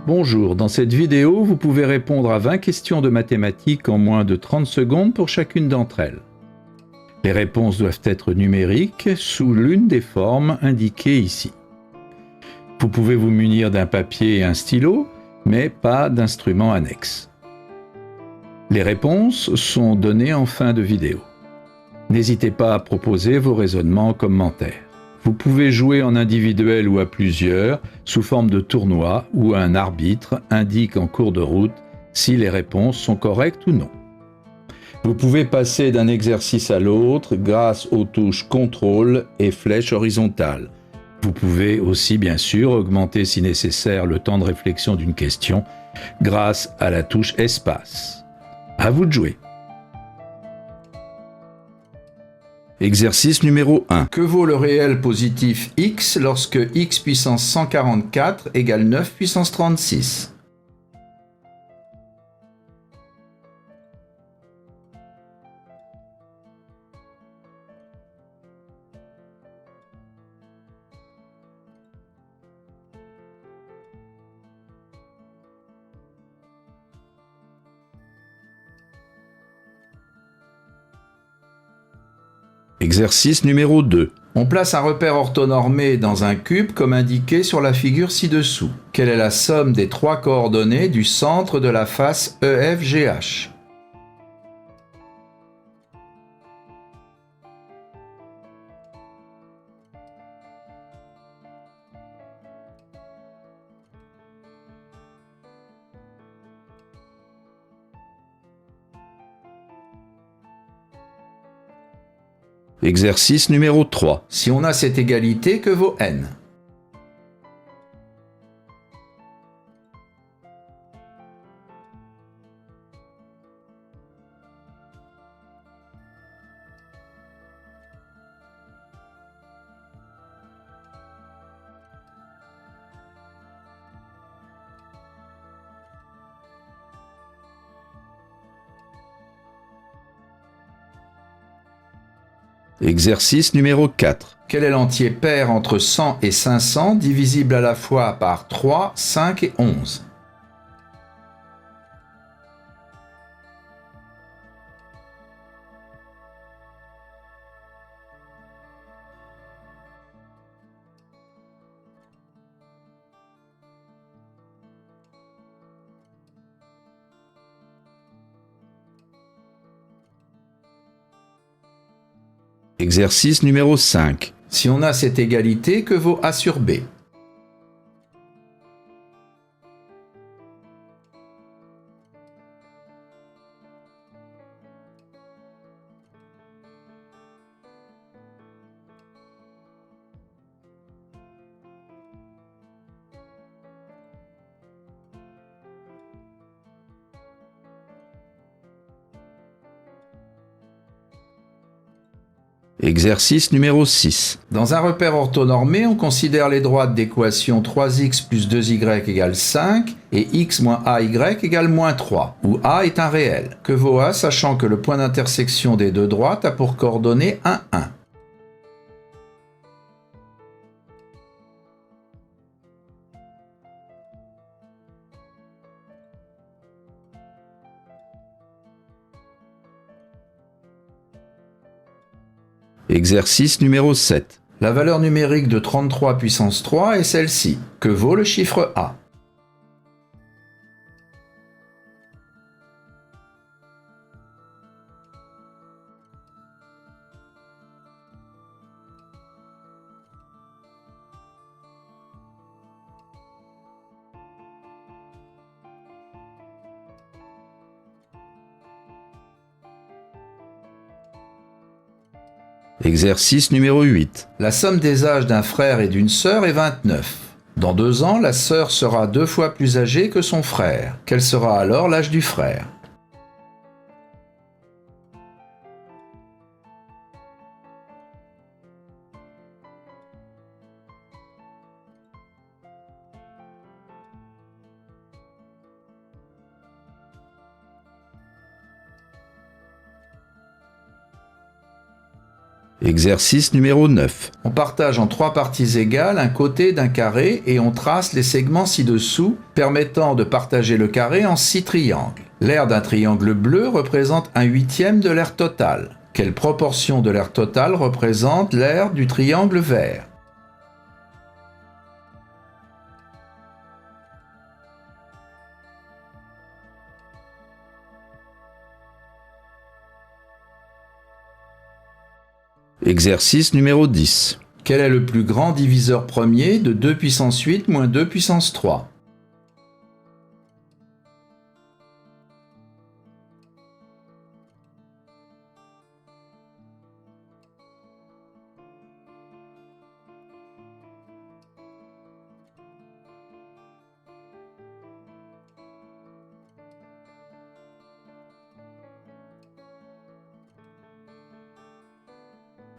Bonjour, dans cette vidéo, vous pouvez répondre à 20 questions de mathématiques en moins de 30 secondes pour chacune d'entre elles. Les réponses doivent être numériques sous l'une des formes indiquées ici. Vous pouvez vous munir d'un papier et un stylo, mais pas d'instrument annexe. Les réponses sont données en fin de vidéo. N'hésitez pas à proposer vos raisonnements en commentaire. Vous pouvez jouer en individuel ou à plusieurs, sous forme de tournoi, où un arbitre indique en cours de route si les réponses sont correctes ou non. Vous pouvez passer d'un exercice à l'autre grâce aux touches contrôle et flèche horizontale. Vous pouvez aussi bien sûr augmenter si nécessaire le temps de réflexion d'une question grâce à la touche espace. À vous de jouer. Exercice numéro 1. Que vaut le réel positif x lorsque x puissance 144 égale 9 puissance 36? Exercice numéro 2. On place un repère orthonormé dans un cube comme indiqué sur la figure ci-dessous. Quelle est la somme des trois coordonnées du centre de la face EFGH? Exercice numéro 3. Si on a cette égalité, que vaut n? Exercice numéro 4. Quel est l'entier pair entre 100 et 500 divisible à la fois par 3, 5 et 11? Exercice numéro 5. Si on a cette égalité, que vaut A sur B? Exercice numéro 6. Dans un repère orthonormé, on considère les droites d'équation 3x plus 2y égale 5 et x moins ay égale moins 3, où a est un réel. Que vaut a sachant que le point d'intersection des deux droites a pour coordonnées 1, 1? Exercice numéro 7. La valeur numérique de 33 puissance 3 est celle-ci. Que vaut le chiffre a? Exercice numéro 8. La somme des âges d'un frère et d'une sœur est 29. Dans 2 ans, la sœur sera 2 fois plus âgée que son frère. Quel sera alors l'âge du frère? Exercice numéro 9. On partage en 3 parties égales un côté d'un carré et on trace les segments ci-dessous permettant de partager le carré en 6 triangles. L'aire d'un triangle bleu représente 1/8 de l'aire totale. Quelle proportion de l'aire totale représente l'aire du triangle vert? Exercice numéro 10. Quel est le plus grand diviseur premier de 2 puissance 8 moins 2 puissance 3?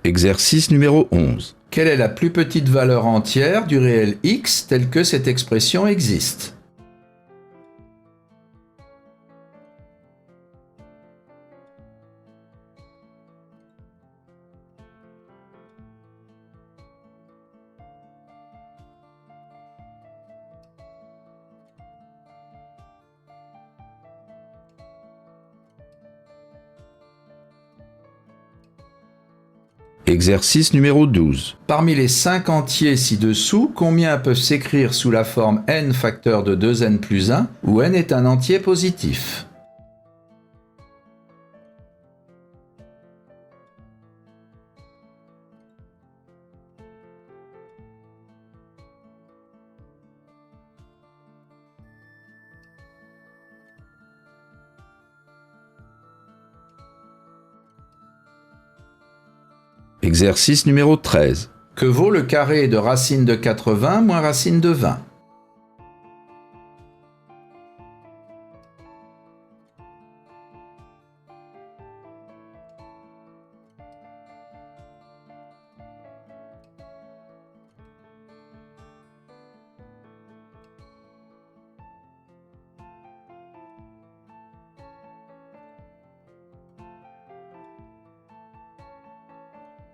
Exercice numéro 11. Quelle est la plus petite valeur entière du réel x telle que cette expression existe? Exercice numéro 12. Parmi les 5 entiers ci-dessous, combien peuvent s'écrire sous la forme n facteur de 2n plus 1, où n est un entier positif? Exercice numéro 13. Que vaut le carré de racine de 80 moins racine de 20?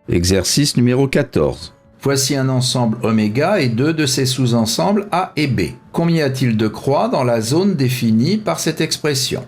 Exercice numéro 14. Voici un ensemble oméga et 2 de ses sous-ensembles A et B. Combien y a-t-il de croix dans la zone définie par cette expression?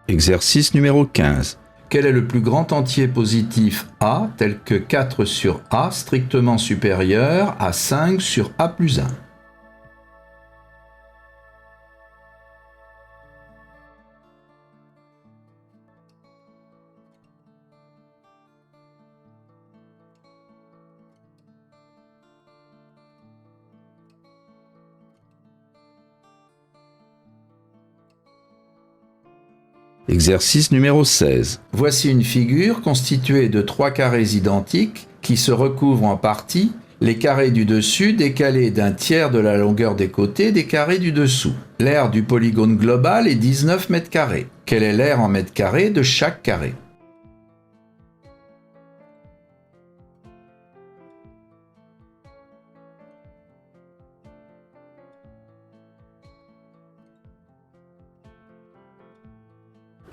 Exercice numéro 15. Quel est le plus grand entier positif A tel que 4 sur A strictement supérieur à 5 sur A plus 1? Exercice numéro 16. Voici une figure constituée de 3 carrés identiques qui se recouvrent en partie, les carrés du dessus décalés d'un tiers de la longueur des côtés des carrés du dessous. L'aire du polygone global est 19 mètres carrés. Quelle est l'aire en mètres carrés de chaque carré?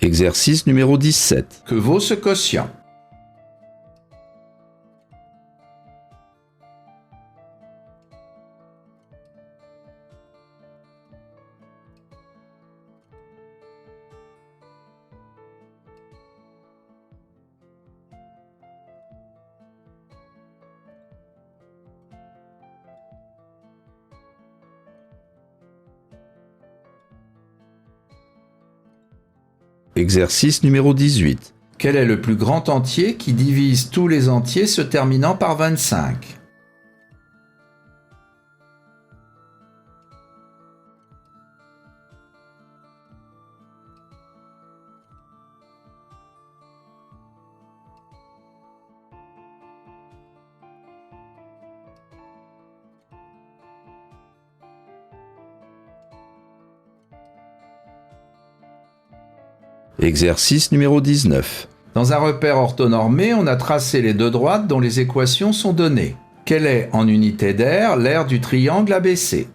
Exercice numéro 17. Que vaut ce quotient? Exercice numéro 18. Quel est le plus grand entier qui divise tous les entiers se terminant par 25? Exercice numéro 19. Dans un repère orthonormé, on a tracé les deux droites dont les équations sont données. Quelle est, en unité d'aire, l'aire du triangle ABC?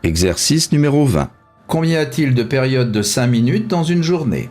Exercice numéro 20. Combien y a-t-il de périodes de 5 minutes dans une journée?